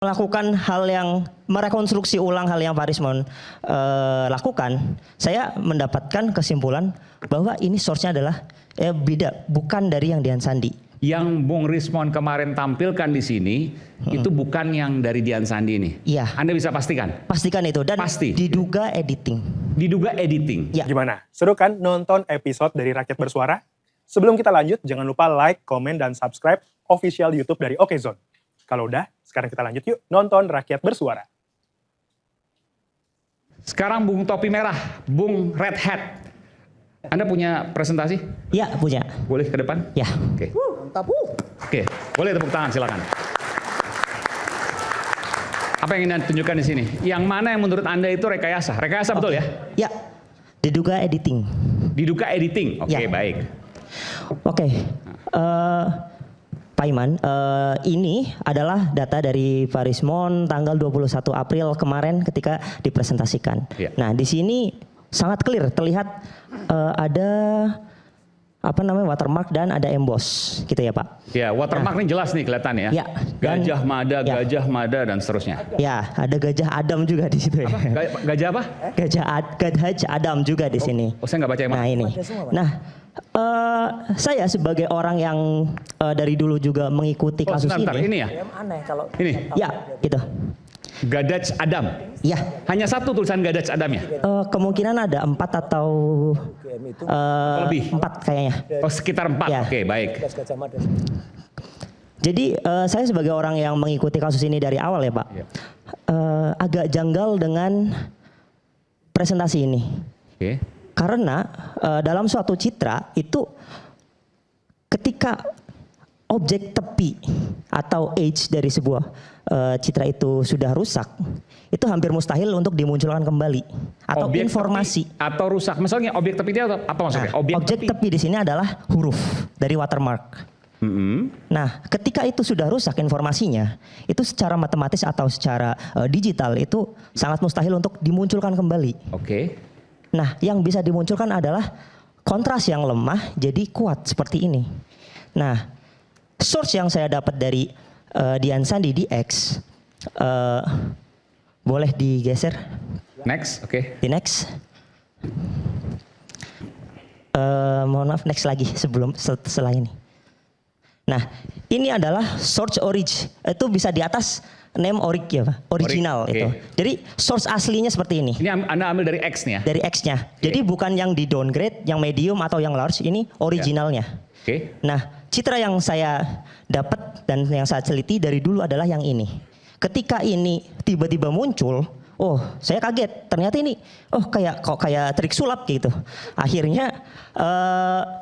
melakukan hal yang merekonstruksi ulang hal yang Pak Rismon lakukan, saya mendapatkan kesimpulan bahwa ini source-nya adalah beda, bukan dari yang Dian Sandi. Yang Bung Rismon kemarin tampilkan di sini itu bukan yang dari Dian Sandi ini. Iya. Anda bisa pastikan? Pastikan itu dan Pasti. diduga editing. Diduga editing. Ya. Gimana? Seru kan nonton episode dari Rakyat Bersuara? Sebelum kita lanjut, jangan lupa like, komen, dan subscribe official YouTube dari Okezone. Kalau udah, sekarang kita lanjut yuk nonton Rakyat Bersuara. Sekarang Bung Topi Merah, Bung Red Hat. Anda punya presentasi? Ya, punya. Boleh ke depan? Ya. Oke. Mantap. Oke, boleh tepuk tangan silakan. Apa yang ingin Anda tunjukkan di sini? Yang mana yang menurut Anda itu rekayasa? Rekayasa betul ya? Ya, diduga editing. Diduga editing. Oke, Ya. baik. Oke. Pak Iman, ini adalah data dari Pak Rismon tanggal 21 April kemarin ketika dipresentasikan. Ya. Nah, di sini sangat clear terlihat ada apa namanya watermark dan ada emboss gitu ya Pak. Ya, watermark ini jelas nih kelihatan ya. Ya, dan- Gajah Mada, ya. Gajah Mada dan seterusnya. Ya, ada gajah Adam juga di situ ya. Gajah apa? Gajah Adam juga di sini. Oh, saya nggak baca yang Nah mana. ini. Nah, saya sebagai orang yang dari dulu juga mengikuti Oh, kasus sebentar, ini. ini ya. Aneh kalau Ya, gitu. Gadaj Adam. Ya, Hanya satu tulisan Gadaj Adam ya? kemungkinan ada 4 atau Lebih? 4 kayaknya. Oh, sekitar 4. Ya. Oke, baik. Gajah Mada. Jadi saya sebagai orang yang mengikuti kasus ini dari awal ya Pak, Ya. agak janggal dengan presentasi ini. Oke. Karena dalam suatu citra itu ketika objek tepi atau edge dari sebuah citra itu sudah rusak, itu hampir mustahil untuk dimunculkan kembali atau Objek informasi. tepi atau rusak. Misalnya objek tepi itu apa maksudnya? Nah, objek tepi di sini adalah huruf dari watermark. Nah, ketika itu sudah rusak informasinya, itu secara matematis atau secara digital itu sangat mustahil untuk dimunculkan kembali. Oke. Nah, yang bisa dimunculkan adalah kontras yang lemah jadi kuat seperti ini. Nah, source yang saya dapat dari Dian Sandi di X, boleh digeser Next, oke. di next. Mohon maaf, next lagi setelah ini. Nah, ini adalah source origin. Itu bisa di atas name orig ya Pak, original Oke. itu. Jadi source aslinya seperti ini. Ini Anda ambil dari X nih ya? Dari X-nya. Jadi bukan yang di downgrade, yang medium atau yang large, ini originalnya. Oke. Nah, citra yang saya dapat dan yang saya teliti dari dulu adalah yang ini. Ketika ini tiba-tiba muncul, oh saya kaget. Ternyata ini, kayak trik sulap gitu. Akhirnya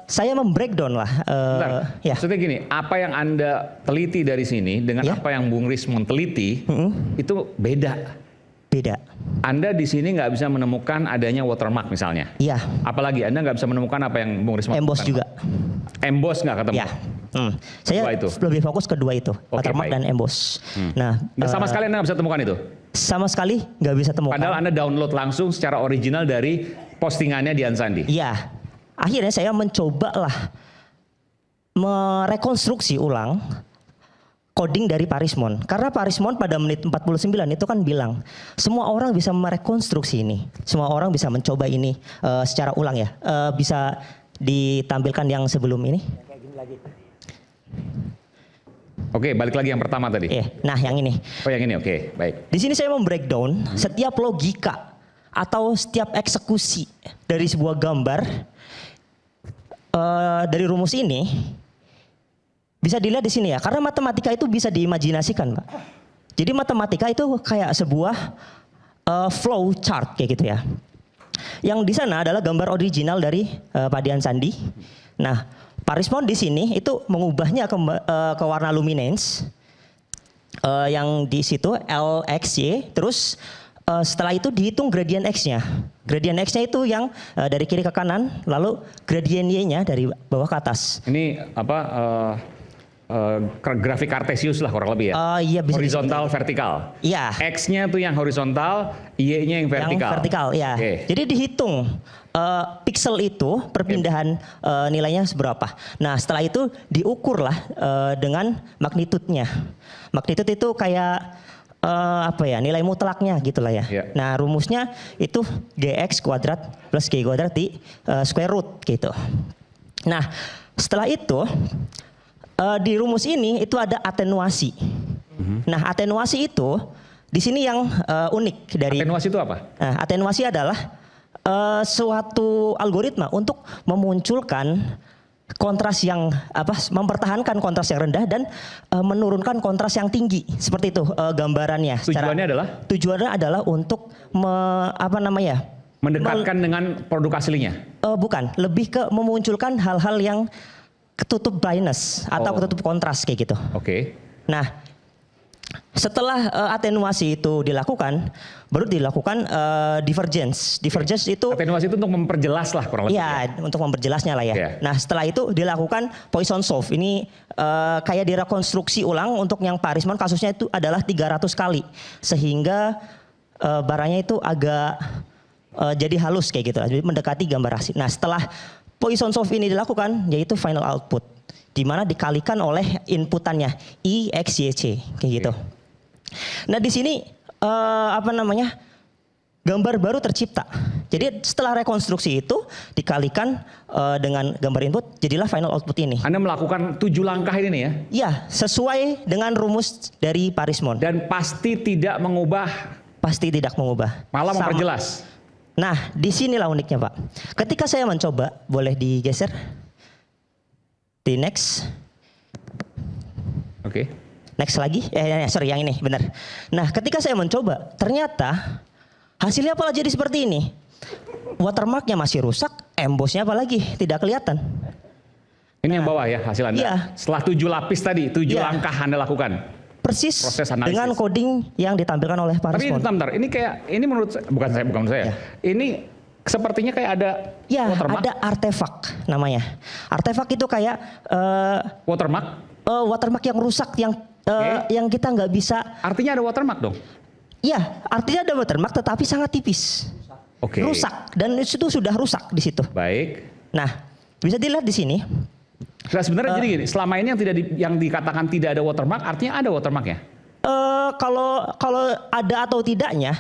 saya membreakdown lah. Bentar, Ya. maksudnya gini, apa yang Anda teliti dari sini dengan Ya. apa yang Bung Rismon teliti, itu beda. Beda. Anda di sini nggak bisa menemukan adanya watermark misalnya. Iya. Apalagi Anda nggak bisa menemukan apa yang Bung Rismon Emboss temukan. juga. Emboss nggak ketemu. Ya. Saya Dua itu. lebih fokus ke dua itu, Oke, watermark baik. dan emboss. Nah, Nggak sama sekali Anda nggak bisa temukan itu. sama sekali nggak bisa temukan. Padahal Anda download langsung secara original dari postingannya Dian Sandi. Iya, akhirnya saya mencoba lah merekonstruksi ulang coding dari Pak Rismon. Karena Pak Rismon pada menit 49 itu kan bilang, semua orang bisa merekonstruksi ini. Semua orang bisa mencoba ini secara ulang ya. Bisa ditampilkan yang sebelum ini. Oke, balik lagi yang pertama tadi. Nah yang ini. Oh yang ini, oke, baik. Di sini saya membreakdown setiap logika atau setiap eksekusi dari sebuah gambar dari rumus ini bisa dilihat di sini ya. Karena matematika itu bisa diimajinasikan, Pak. Jadi matematika itu kayak sebuah flow chart kayak gitu ya. Yang di sana adalah gambar original dari Pak Dian Sandi. Nah, Pak Rismon di sini itu mengubahnya ke warna luminance. Yang di situ LXY, terus setelah itu dihitung gradient X-nya. Gradient X-nya itu yang dari kiri ke kanan, lalu gradient Y-nya dari bawah ke atas. Ini apa? Grafik Cartesius lah kurang lebih ya. Iya, bisa horizontal, vertikal. Iya. X-nya tuh yang horizontal, Y-nya yang vertikal. Yang vertikal, ya. Oke. Jadi dihitung pixel itu perpindahan nilainya seberapa. Nah, setelah itu diukurlah dengan magnitude-nya. Magnitude itu kayak apa ya, nilai mutlaknya gitulah ya. Ya. Nah, rumusnya itu GX kuadrat plus Y kuadrat di square root gitu. Nah, setelah itu di rumus ini itu ada atenuasi. Nah, atenuasi itu di sini yang unik dari Atenuasi itu apa? Nah, atenuasi adalah suatu algoritma untuk memunculkan kontras yang mempertahankan kontras yang rendah dan menurunkan kontras yang tinggi, seperti itu gambarannya. Tujuannya adalah untuk Mendekatkan dengan produk aslinya. Bukan, lebih ke memunculkan hal-hal yang ketutup brightness atau ketutup kontras kayak gitu. Oke. Nah, setelah atenuasi itu dilakukan, baru dilakukan divergence. Divergence itu Atenuasi itu untuk memperjelas lah kurang lebih. ya, untuk memperjelasnya lah ya. Ya. Nah, setelah itu dilakukan Poisson solve. Ini kayak direkonstruksi ulang untuk yang Parismon kasusnya itu adalah 300 kali. Sehingga barangnya itu agak jadi halus kayak gitu. Jadi mendekati gambar asli. Nah, setelah Poisson solve ini dilakukan, yaitu final output, di mana dikalikan oleh inputannya I, X, Y, C kayak gitu. Nah, di sini gambar baru tercipta. Jadi setelah rekonstruksi itu dikalikan dengan gambar input, jadilah final output ini. Anda melakukan 7 langkah ini nih ya? Ya, sesuai dengan rumus dari Parismon. Dan pasti tidak mengubah, Pasti tidak mengubah. malah Sama. memperjelas. Nah, disinilah uniknya Pak. Ketika saya mencoba, boleh digeser? Di next. Oke. Next lagi, sorry yang ini, benar. Nah, ketika saya mencoba, ternyata hasilnya malah jadi seperti ini. Watermarknya masih rusak, embossnya apalagi tidak kelihatan. Ini yang bawah ya hasil Anda. Iya. Setelah 7 lapis tadi, 7 Iya. langkah Anda lakukan. Persis Proses analisis. dengan coding yang ditampilkan oleh Tapi Parismon. bentar, ini menurut saya, bukan menurut saya. Ya. Ini sepertinya kayak ada Ya, watermark. ada artefak namanya. Artefak itu kayak Watermark. watermark yang rusak, yang kita nggak bisa. Artinya ada watermark dong. Ya, artinya ada watermark tetapi sangat tipis. Oke. Rusak, dan itu sudah rusak di situ. Baik. Nah, bisa dilihat di sini. Nah, sebenarnya jadi gini, selama ini yang dikatakan tidak ada watermark, artinya ada watermarknya. Kalau ada atau tidaknya,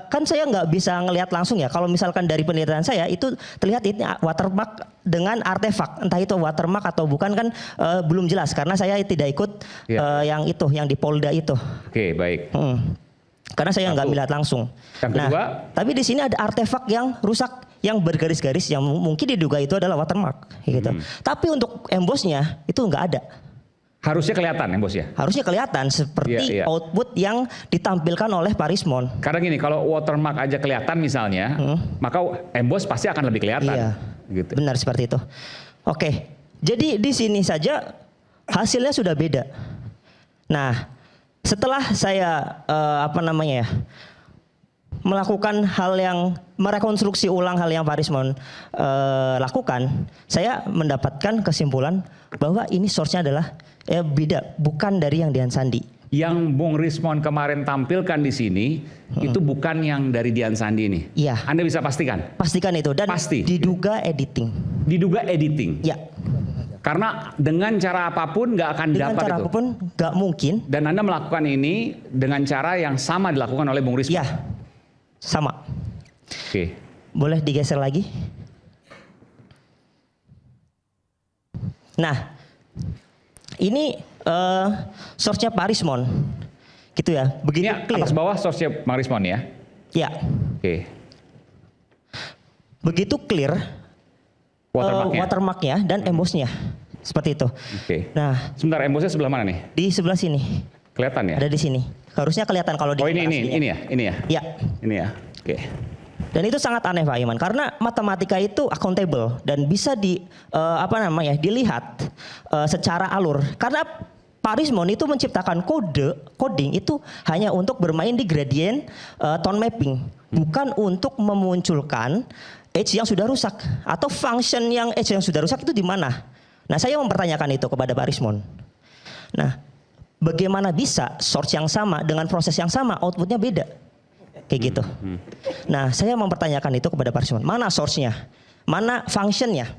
kan saya nggak bisa ngelihat langsung ya. Kalau misalkan dari penelitian saya itu terlihat ini watermark dengan artefak, entah itu watermark atau bukan kan belum jelas karena saya tidak ikut Ya. yang di Polda itu. Oke, baik. Karena saya nggak melihat langsung. Yang kedua? Tapi di sini ada artefak yang rusak, yang bergaris-garis, yang mungkin diduga itu adalah watermark, gitu. Tapi untuk embossnya itu nggak ada. Harusnya kelihatan embossnya. Harusnya kelihatan seperti Iya. output yang ditampilkan oleh Parismon. Karena gini, kalau watermark aja kelihatan misalnya, maka emboss pasti akan lebih kelihatan. Iya, Gitu. benar seperti itu. Oke, jadi di sini saja hasilnya sudah beda. Nah, setelah saya melakukan hal yang merekonstruksi ulang hal yang Parismon lakukan, saya mendapatkan kesimpulan bahwa ini source-nya adalah beda, bukan dari yang Dian Sandi. Yang Bung Rismon kemarin tampilkan di sini itu bukan yang dari Dian Sandi ini. Iya. Anda bisa pastikan? Pastikan itu dan Pasti. diduga editing. Diduga editing. Ya, Karena dengan cara apapun nggak akan dengan dapat cara itu. apapun nggak mungkin. Dan Anda melakukan ini dengan cara yang sama dilakukan oleh Bung Rismon. Ya, sama. Oke. Boleh digeser lagi? Nah, ini source-nya Parismon, gitu ya. Begitu Ini clear. atas bawah source-nya Bung Rismon ya. Ya, Oke. begitu clear Watermarknya. watermarknya dan embossnya, seperti itu. Oke. Nah, Sebentar, embossnya sebelah mana nih? di sebelah sini, Kelihatan ya? ada di sini. Harusnya kelihatan kalau di Oh gambar aslinya. ini ya. Ya. Ini ya. Oke. Dan itu sangat aneh Pak Iman, karena matematika itu accountable dan bisa dilihat secara alur. Karena Parismon itu menciptakan coding itu hanya untuk bermain di gradient tone mapping, bukan untuk memunculkan edge yang sudah rusak atau function yang edge yang sudah rusak itu di mana. Nah, saya mempertanyakan itu kepada Parismon. Nah, bagaimana bisa source yang sama dengan proses yang sama outputnya beda? Kayak gitu. Nah, saya mempertanyakan itu kepada Parismon. Mana source-nya? Mana function-nya?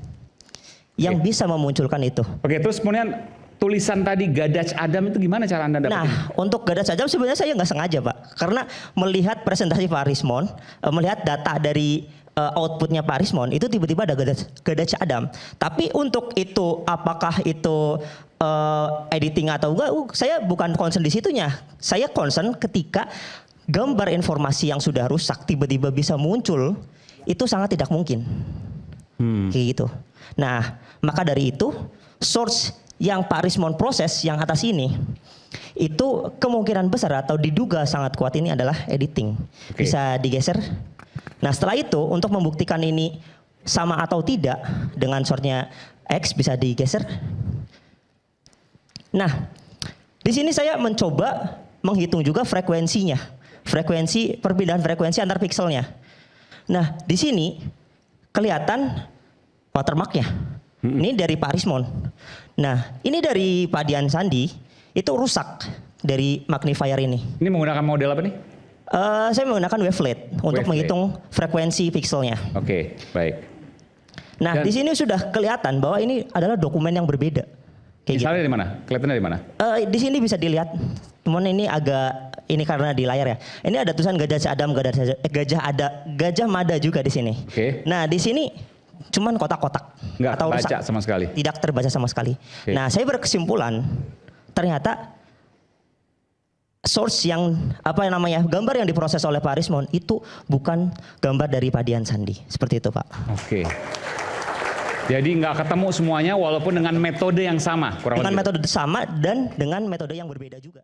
Yang bisa memunculkan itu? Oke, terus kemudian tulisan tadi Gadaj Adam itu gimana cara Anda dapetin? Nah, untuk Gadaj Adam sebenarnya saya nggak sengaja, Pak. Karena melihat presentasi Pak Arismon, melihat data dari outputnya Pak Arismon, itu tiba-tiba ada Gadaj Adam. Tapi untuk itu, apakah itu editing atau enggak, saya bukan concern di situnya. Saya concern ketika gambar informasi yang sudah rusak tiba-tiba bisa muncul, itu sangat tidak mungkin. Kayak gitu. Nah, maka dari itu, source yang Pak Arismon proses yang atas ini itu kemungkinan besar atau diduga sangat kuat ini adalah editing. Oke. Bisa digeser. Nah, setelah itu untuk membuktikan ini sama atau tidak dengan source-nya X bisa digeser. Nah, di sini saya mencoba menghitung juga frekuensinya. Frekuensi perbedaan frekuensi antar pikselnya. Nah, di sini kelihatan watermark-nya. Ini dari Pak Arismon. Nah, ini dari Pak Dian Sandi, itu rusak dari magnifier ini. Ini menggunakan model apa nih? Saya menggunakan wavelet untuk Wavelet. menghitung frekuensi pikselnya. Oke, baik. Nah, Dan- di sini sudah kelihatan bahwa ini adalah dokumen yang berbeda. Kayak gitu. Misalnya di mana? Kelihatannya di mana? Di sini bisa dilihat, teman ini agak ini karena di layar ya. Ini ada tulisan Gadaj Adam, Gajah Mada juga di sini. Oke. Nah, di sini cuman kotak-kotak Nggak atau baca rusak. sama sekali. Tidak terbaca sama sekali. Oke. Nah, saya berkesimpulan ternyata source yang gambar yang diproses oleh Pak Arismon itu bukan gambar dari Pak Dian Sandi. Seperti itu, Pak. Oke. Jadi nggak ketemu semuanya walaupun dengan metode yang sama, kurang Dengan lebih. metode sama dan dengan metode yang berbeda juga.